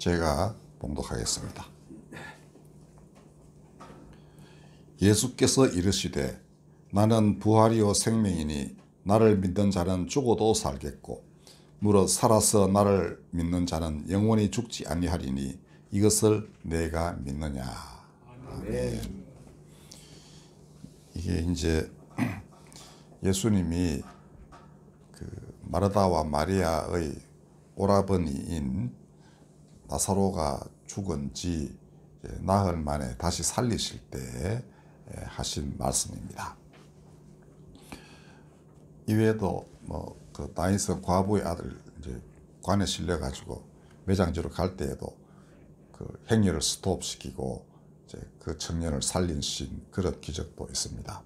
제가 봉독하겠습니다. 예수께서 이르시되 나는 부활이요 생명이니 나를 믿는 자는 죽어도 살겠고 무릇 살아서 나를 믿는 자는 영원히 죽지 아니하리니 이것을 내가 믿느냐. 아멘. 이게 이제 예수님이 그 마르다와 마리아의 오라버니인 나사로가 죽은 지 나흘 만에 다시 살리실 때 하신 말씀입니다. 이외에도 그 다윗은 과부의 아들 이제 관에 실려 가지고 매장지로 갈 때에도 그 행렬을 스톱시키고 이제 그 청년을 살리신 그런 기적도 있습니다.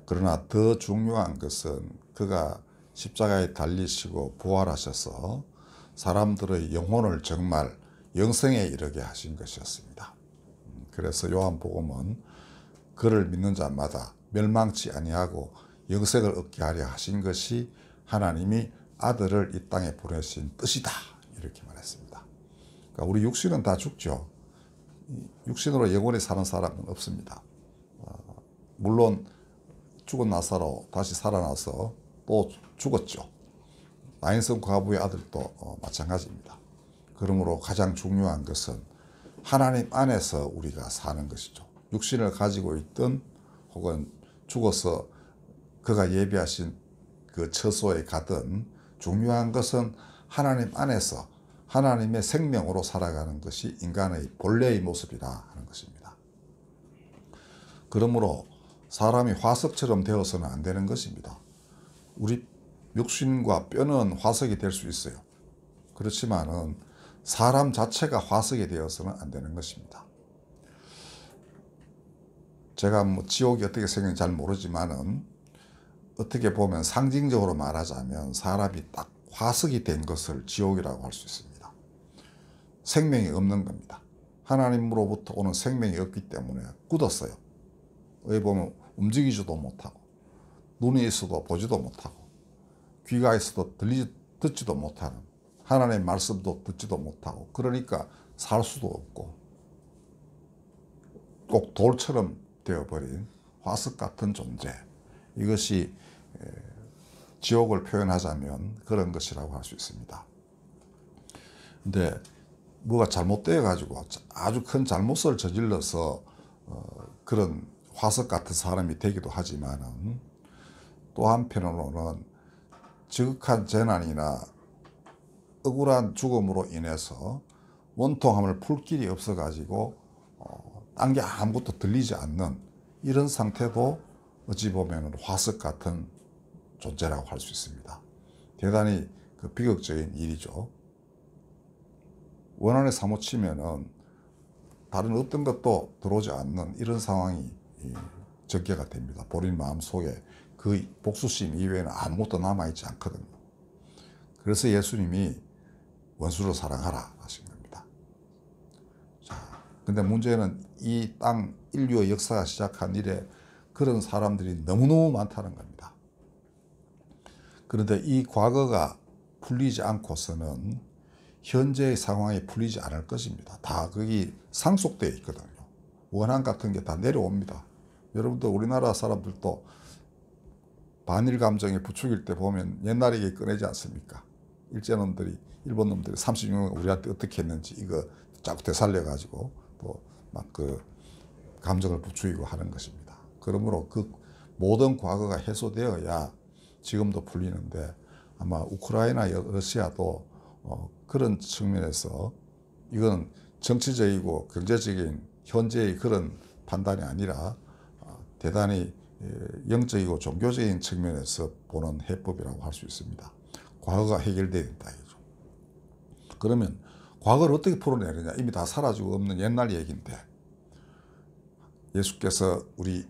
그러나 더 중요한 것은 그가 십자가에 달리시고 부활하셔서 사람들의 영혼을 정말 영생에 이르게 하신 것이었습니다. 그래서 요한복음은 그를 믿는 자마다 멸망치 아니하고 영생을 얻게 하려 하신 것이 하나님이 아들을 이 땅에 보내신 뜻이다, 이렇게 말했습니다. 그러니까 우리 육신은 다 죽죠. 육신으로 영원히 사는 사람은 없습니다. 물론 죽은 나사로 다시 살아나서 또 죽었죠. 나인성 과부의 아들도 마찬가지입니다. 그러므로 가장 중요한 것은 하나님 안에서 우리가 사는 것이죠. 육신을 가지고 있든 혹은 죽어서 그가 예비하신 그 처소에 가든 중요한 것은 하나님 안에서 하나님의 생명으로 살아가는 것이 인간의 본래의 모습이라 하는 것입니다. 그러므로 사람이 화석처럼 되어서는 안 되는 것입니다. 우리 육신과 뼈는 화석이 될 수 있어요. 그렇지만은 사람 자체가 화석이 되어서는 안 되는 것입니다. 제가 지옥이 어떻게 생겼는지 잘 모르지만은 어떻게 보면 상징적으로 말하자면 사람이 딱 화석이 된 것을 지옥이라고 할 수 있습니다. 생명이 없는 겁니다. 하나님으로부터 오는 생명이 없기 때문에 굳었어요. 여기 보면 움직이지도 못하고 눈이 있어도 보지도 못하고 귀가 있어도 듣지도 못하는, 하나님의 말씀도 듣지도 못하고, 그러니까 살 수도 없고 꼭 돌처럼 되어버린 화석 같은 존재, 이것이 지옥을 표현하자면 그런 것이라고 할 수 있습니다. 근데 뭐가 잘못되어 가지고 아주 큰 잘못을 저질러서 그런 화석 같은 사람이 되기도 하지만은 또 한편으로는 지극한 재난이나 억울한 죽음으로 인해서 원통함을 풀 길이 없어 가지고 딴 게 아무것도 들리지 않는 이런 상태도 어찌 보면 화석 같은 존재라고 할 수 있습니다. 대단히 그 비극적인 일이죠. 원한에 사무치면은 다른 어떤 것도 들어오지 않는 이런 상황이 전개가 됩니다. 본인 마음속에 그 복수심 이외에는 아무것도 남아있지 않거든요. 그래서 예수님이 원수를 사랑하라 하신 겁니다. 자, 근데 문제는 이 땅 인류의 역사가 시작한 이래 그런 사람들이 너무너무 많다는 겁니다. 그런데 이 과거가 풀리지 않고서는 현재의 상황이 풀리지 않을 것입니다. 다 거기 상속되어 있거든요. 원한 같은 게 다 내려옵니다. 여러분들 우리나라 사람들도 반일 감정에 부추길 때 보면 옛날 얘기 꺼내지 않습니까? 일제놈들이, 일본 놈들이 36년 우리한테 어떻게 했는지 이거 자꾸 되살려가지고 또 막 그 감정을 부추기고 하는 것입니다. 그러므로 그 모든 과거가 해소되어야 지금도 풀리는데 아마 우크라이나, 러시아도 그런 측면에서 이건 정치적이고 경제적인 현재의 그런 판단이 아니라 대단히 영적이고 종교적인 측면에서 보는 해법이라고 할 수 있습니다. 과거가 해결돼야 된다 이거죠. 그러면 과거를 어떻게 풀어내느냐, 이미 다 사라지고 없는 옛날 얘기인데 예수께서 우리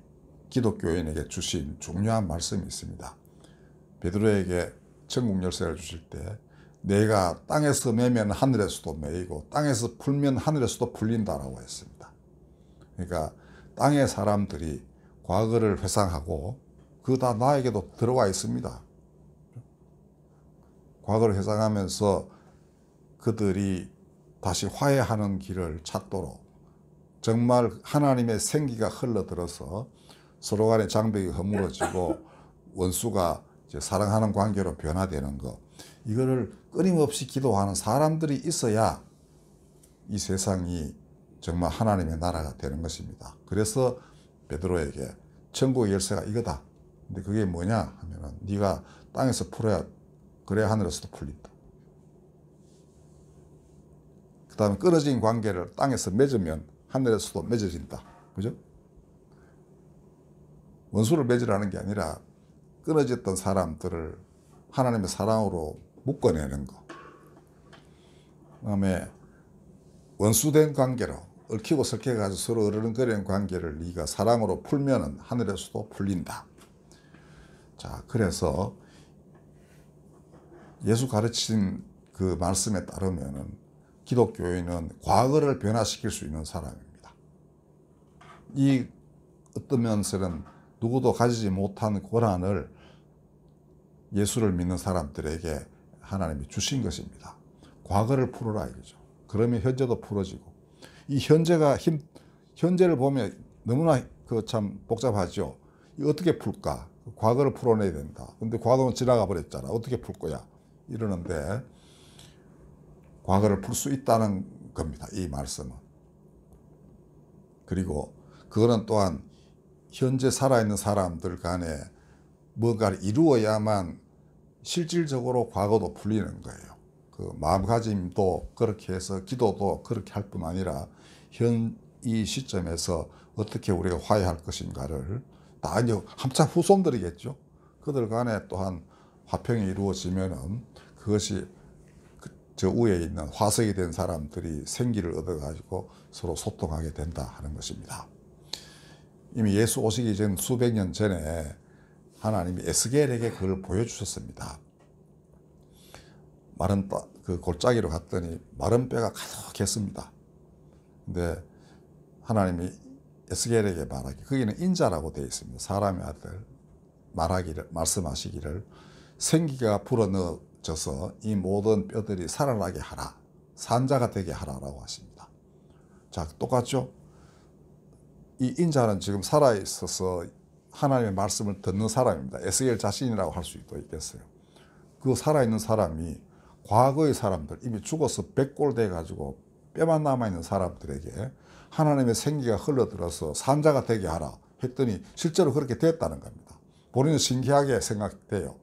기독교인에게 주신 중요한 말씀이 있습니다. 베드로에게 천국 열쇠를 주실 때 내가 땅에서 매면 하늘에서도 매이고 땅에서 풀면 하늘에서도 풀린다라고 했습니다. 그러니까 땅의 사람들이 과거를 회상하고 그거 다 나에게도 들어와 있습니다. 과거를 회상하면서 그들이 다시 화해하는 길을 찾도록 정말 하나님의 생기가 흘러들어서 서로 간의 장벽이 허물어지고 원수가 이제 사랑하는 관계로 변화되는 것, 이거를 끊임없이 기도하는 사람들이 있어야 이 세상이 정말 하나님의 나라가 되는 것입니다. 그래서 베드로에게 천국의 열쇠가 이거다. 근데 그게 뭐냐 하면은 네가 땅에서 풀어야 그래야 하늘에서도 풀린다. 그 다음에 끊어진 관계를 땅에서 맺으면 하늘에서도 맺어진다. 그죠? 원수를 맺으라는 게 아니라 끊어졌던 사람들을 하나님의 사랑으로 묶어내는 거. 그 다음에 원수된 관계로 얽히고 설켜가지고 서로 어른거리는 관계를 네가 사랑으로 풀면은 하늘에서도 풀린다. 자, 그래서 예수 가르친 그 말씀에 따르면은 기독교인은 과거를 변화시킬 수 있는 사람입니다. 이 어떤 면에서는 누구도 가지지 못한 권한을 예수를 믿는 사람들에게 하나님이 주신 것입니다. 과거를 풀어라 이거죠. 그러면 현재도 풀어지고, 이 현재를 보면 너무나 참 복잡하죠. 이 어떻게 풀까? 과거를 풀어내야 된다. 근데 과거는 지나가 버렸잖아. 어떻게 풀 거야? 이러는데 과거를 풀 수 있다는 겁니다. 이 말씀은. 그리고 그거는 또한 현재 살아있는 사람들 간에 뭔가를 이루어야만 실질적으로 과거도 풀리는 거예요. 그 마음가짐도 그렇게 해서 기도도 그렇게 할 뿐 아니라 이 시점에서 어떻게 우리가 화해할 것인가를 다 이제 한참 후손들이겠죠. 그들 간에 또한 화평이 이루어지면은 그것이 저 위에 있는 화석이 된 사람들이 생기를 얻어가지고 서로 소통하게 된다 하는 것입니다. 이미 예수 오시기 전 수백 년 전에 하나님이 에스겔에게 그걸 보여주셨습니다. 마른 그 골짜기로 갔더니 마른 뼈가 가득했습니다. 근데 하나님이 에스겔에게 말하기, 거기는 인자라고 되어 있습니다. 사람의 아들 말씀하시기를 생기가 불어넣어져서 이 모든 뼈들이 살아나게 하라, 산자가 되게 하라라고 하십니다. 자, 똑같죠? 이 인자는 지금 살아있어서 하나님의 말씀을 듣는 사람입니다. 에스겔 자신이라고 할 수도 있겠어요. 그 살아있는 사람이 과거의 사람들, 이미 죽어서 백골 돼가지고 뼈만 남아있는 사람들에게 하나님의 생기가 흘러들어서 산자가 되게 하라 했더니 실제로 그렇게 됐다는 겁니다. 본인은 신기하게 생각돼요.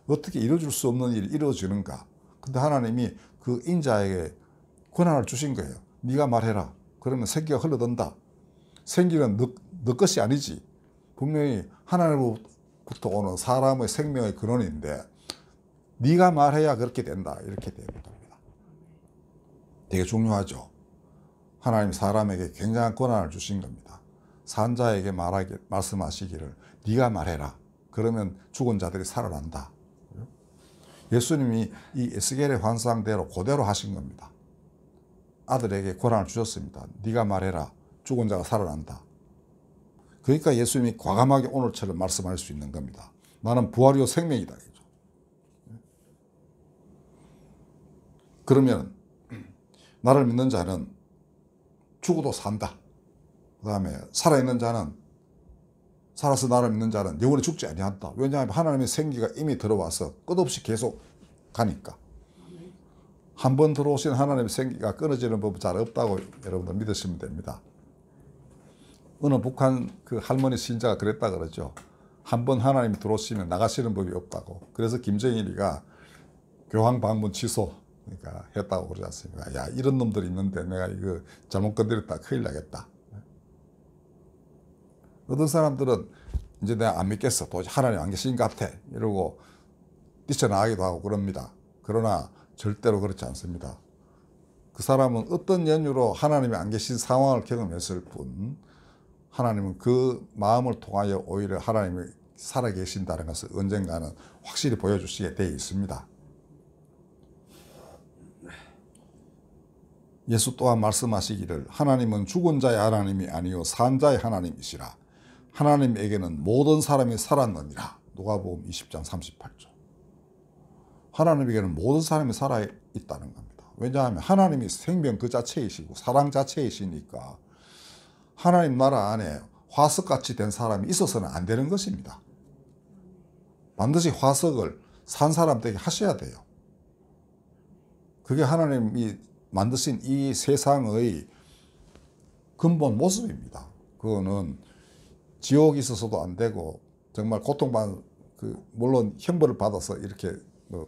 어떻게 이루어질 수 없는 일이 이루어지는가. 근데 하나님이 그 인자에게 권한을 주신 거예요. 네가 말해라. 그러면 생기가 흘러든다. 생기는 너 것이 아니지. 분명히 하나님으로부터 오는 사람의 생명의 근원인데 네가 말해야 그렇게 된다. 이렇게 되는 겁니다. 되게 중요하죠. 하나님 사람에게 굉장한 권한을 주신 겁니다. 산자에게 말씀하시기를 네가 말해라. 그러면 죽은 자들이 살아난다. 예수님이 이 에스겔의 환상대로 그대로 하신 겁니다. 아들에게 권한을 주셨습니다. 네가 말해라. 죽은 자가 살아난다. 그러니까 예수님이 과감하게 오늘처럼 말씀할 수 있는 겁니다. 나는 부활이요 생명이다. 그러면 나를 믿는 자는 죽어도 산다. 그 다음에 살아있는 자는, 살아서 나를 믿는 자는 영원히 죽지 아니한다. 왜냐하면 하나님의 생기가 이미 들어와서 끝없이 계속 가니까. 한 번 들어오신 하나님의 생기가 끊어지는 법은 잘 없다고 여러분들 믿으시면 됩니다. 어느 북한 그 할머니 신자가 그랬다 그러죠. 한 번 하나님이 들어오시면 나가시는 법이 없다고. 그래서 김정일이가 교황 방문 취소 그러니까 했다고 그러지 않습니까? 야, 이런 놈들이 있는데 내가 이거 잘못 건드렸다 큰일 나겠다. 어떤 사람들은 이제 내가 안 믿겠어. 도저히 하나님 안 계신 것 같아. 이러고 뛰쳐나가기도 하고 그럽니다. 그러나 절대로 그렇지 않습니다. 그 사람은 어떤 연유로 하나님이 안 계신 상황을 경험했을 뿐 하나님은 그 마음을 통하여 오히려 하나님이 살아계신다는 것을 언젠가는 확실히 보여주시게 되어 있습니다. 예수 또한 말씀하시기를 하나님은 죽은 자의 하나님이 아니요 산 자의 하나님이시라. 하나님에게는 모든 사람이 살았느니라. 누가복음 20장 38절. 하나님에게는 모든 사람이 살아있다는 겁니다. 왜냐하면 하나님이 생명 그 자체이시고 사랑 자체이시니까 하나님 나라 안에 화석같이 된 사람이 있어서는 안 되는 것입니다. 반드시 화석을 산 사람 되게 하셔야 돼요. 그게 하나님이 만드신 이 세상의 근본 모습입니다. 그거는 지옥이 있어서도 안 되고 정말 고통받는 물론 형벌을 받아서 이렇게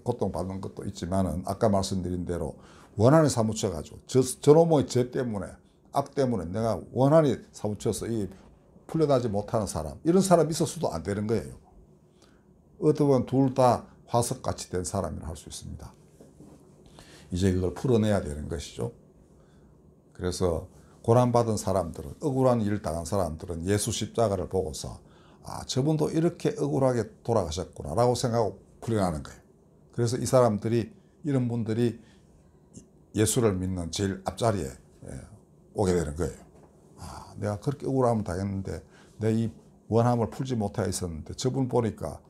고통받는 것도 있지만은 아까 말씀드린 대로 원한에 사무쳐 가지고 저놈의 죄 때문에 악 때문에 내가 원한이 사무쳐서 이 풀려나지 못하는 사람 이런 사람이 있어서도 안 되는 거예요. 어떻게 보면 둘 다 화석같이 된 사람이라 할 수 있습니다. 이제 그걸 풀어내야 되는 것이죠. 그래서 고난받은 사람들은 억울한 일을 당한 사람들은 예수 십자가를 보고서 아 저분도 이렇게 억울하게 돌아가셨구나 라고 생각하고 풀려나는 거예요. 그래서 이 사람들이 이런 분들이 예수를 믿는 제일 앞자리에 오게 되는 거예요. 아 내가 그렇게 억울함을 당했는데 내 이 원함을 풀지 못해 있었는데 저분 보니까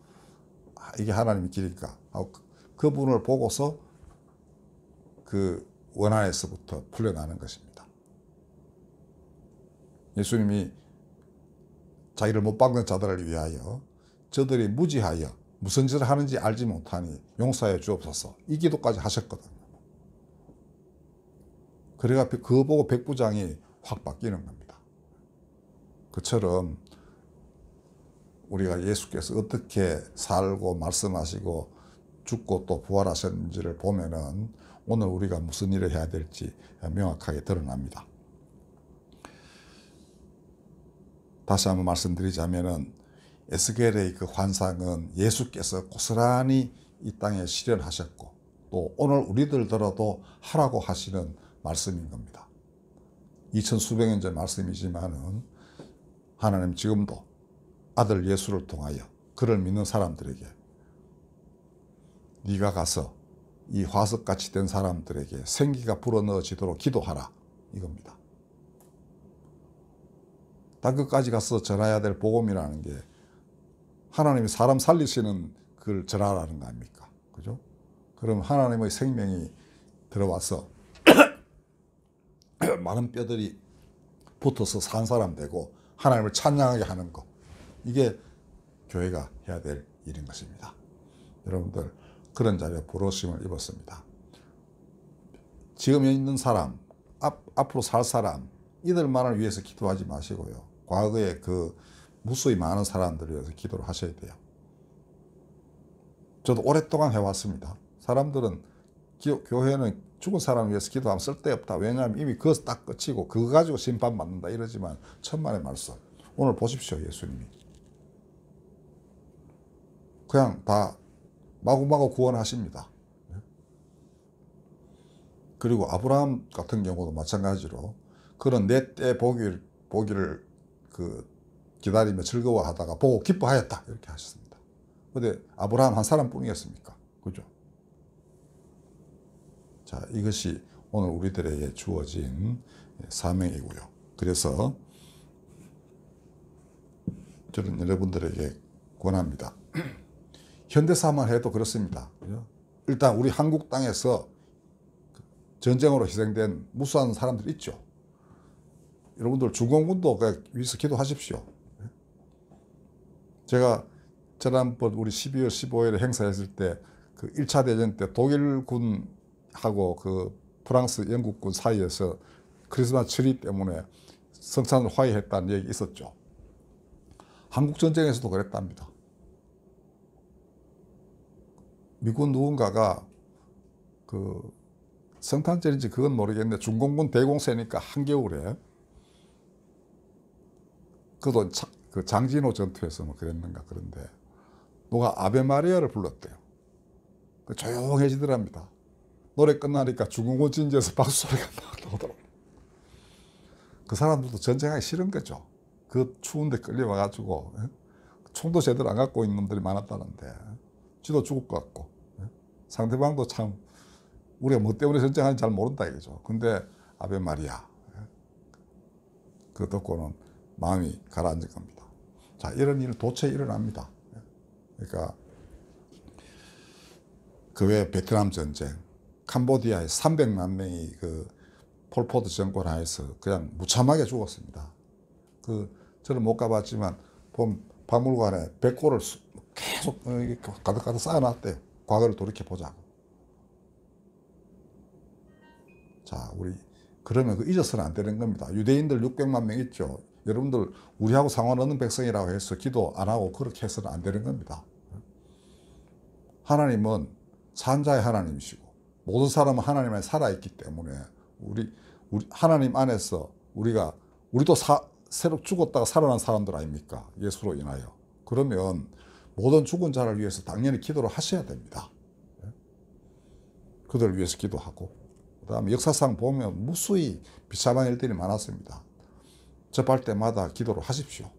아, 이게 하나님의 길이니까 그분을 보고서 그 원한에서부터 풀려나는 것입니다. 예수님이 자기를 못 박는 자들을 위하여 저들이 무지하여 무슨 짓을 하는지 알지 못하니 용서해 주옵소서 이 기도까지 하셨거든요. 그래가 그거 보고 백부장이 확 바뀌는 겁니다. 그처럼 우리가 예수께서 어떻게 살고 말씀하시고 죽고 또 부활하셨는지를 보면은 오늘 우리가 무슨 일을 해야 될지 명확하게 드러납니다. 다시 한번 말씀드리자면은 에스겔의 그 환상은 예수께서 고스란히 이 땅에 실현하셨고 또 오늘 우리들 들어도 하라고 하시는 말씀인 겁니다. 2000수백 년 전 말씀이지만은 하나님 지금도 아들 예수를 통하여 그를 믿는 사람들에게 네가 가서 이 화석같이 된 사람들에게 생기가 불어넣어지도록 기도하라 이겁니다. 땅끝까지 가서 전해야 될 복음이라는 게 하나님이 사람 살리시는 그 전하라는 거 아닙니까? 그죠? 그럼 하나님의 생명이 들어와서 많은 뼈들이 붙어서 산 사람 되고 하나님을 찬양하게 하는 거 이게 교회가 해야 될 일인 것입니다. 여러분들 그런 자리에 부르심을 입었습니다. 지금 있는 사람, 앞으로 살 사람 이들만을 위해서 기도하지 마시고요. 과거에 그 무수히 많은 사람들을 위해서 기도를 하셔야 돼요. 저도 오랫동안 해왔습니다. 사람들은 교회는 죽은 사람을 위해서 기도하면 쓸데없다. 왜냐하면 이미 그것 딱 끝이고 그거 가지고 심판받는다 이러지만 천만의 말씀. 오늘 보십시오. 예수님이. 그냥 다 마구마구 구원하십니다. 그리고 아브라함 같은 경우도 마찬가지로 그런 내 때 보기를 기다리며 즐거워하다가 보고 기뻐하였다 이렇게 하셨습니다. 그런데 아브라함 한 사람뿐이었습니까? 그죠? 자, 이것이 오늘 우리들에게 주어진 사명이고요. 그래서 저는 여러분들에게 권합니다. 현대사만 해도 그렇습니다. 그죠? 일단 우리 한국 땅에서 전쟁으로 희생된 무수한 사람들이 있죠. 여러분들 주공군도 위해서 기도하십시오. 제가 지난번 우리 12월 15일에 행사했을 때 그 1차 대전 때 독일군하고 그 프랑스 영국군 사이에서 크리스마스 트리 때문에 성찬을 화해했다는 얘기 있었죠. 한국 전쟁에서도 그랬답니다. 미군 누군가가 그 성탄절인지 그건 모르겠는데 중공군 대공세니까 한겨울에 그도 그 장진호 전투에서 뭐 그랬는가 그런데 누가 아베 마리아를 불렀대요. 조용해지더랍니다. 노래 끝나니까 중공군 진지에서 박수 소리가 막 나오더라고요. 그 사람들도 전쟁하기 싫은 거죠. 그 추운데 끌려와가지고 총도 제대로 안 갖고 있는 놈들이 많았다는데 지도 죽을 것 같고 상대방도 참 우리가 뭐 때문에 전쟁하는지 잘 모른다 이거죠. 근데 아베 마리아 그거 듣고는 마음이 가라앉은 겁니다. 자, 이런 일은 도처에 일어납니다. 그러니까 그 외에 베트남 전쟁, 캄보디아에 300만 명이 그 폴포트 정권 하에서 그냥 무참하게 죽었습니다. 저는 못 가봤지만 보면 박물관에 백골을 계속 가득가득 쌓아놨대요. 과거를 돌이켜 보자고. 자, 우리 그러면 잊어서는 안 되는 겁니다. 유대인들 600만 명 있죠. 여러분들 우리하고 상관없는 백성이라고 해서 기도 안 하고 그렇게 해서는 안 되는 겁니다. 하나님은 산자의 하나님이시고 모든 사람은 하나님 안에 살아있기 때문에 우리 하나님 안에서 우리도 새로 죽었다가 살아난 사람들 아닙니까? 예수로 인하여. 그러면 모든 죽은 자를 위해서 당연히 기도를 하셔야 됩니다. 그들을 위해서 기도하고, 그 다음에 역사상 보면 무수히 비참한 일들이 많았습니다. 접할 때마다 기도를 하십시오.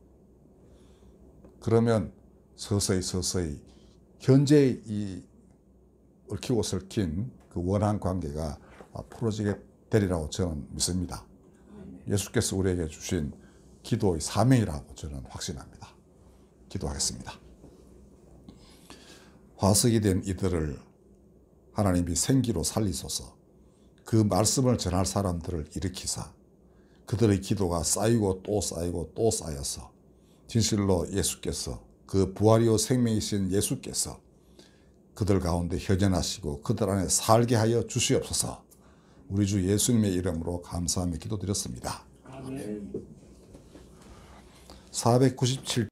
그러면 서서히 현재의 이 얽히고 설킨 그 원한 관계가 풀어지게 되리라고 저는 믿습니다. 예수께서 우리에게 주신 기도의 사명이라고 저는 확신합니다. 기도하겠습니다. 화석이 된 이들을 하나님이 생기로 살리소서. 그 말씀을 전할 사람들을 일으키사 그들의 기도가 쌓이고 또 쌓이고 또 쌓여서 진실로 예수께서 그 부활이요 생명이신 예수께서 그들 가운데 현현하시고 그들 안에 살게 하여 주시옵소서. 우리 주 예수님의 이름으로 감사하며 기도드렸습니다. 아멘. 497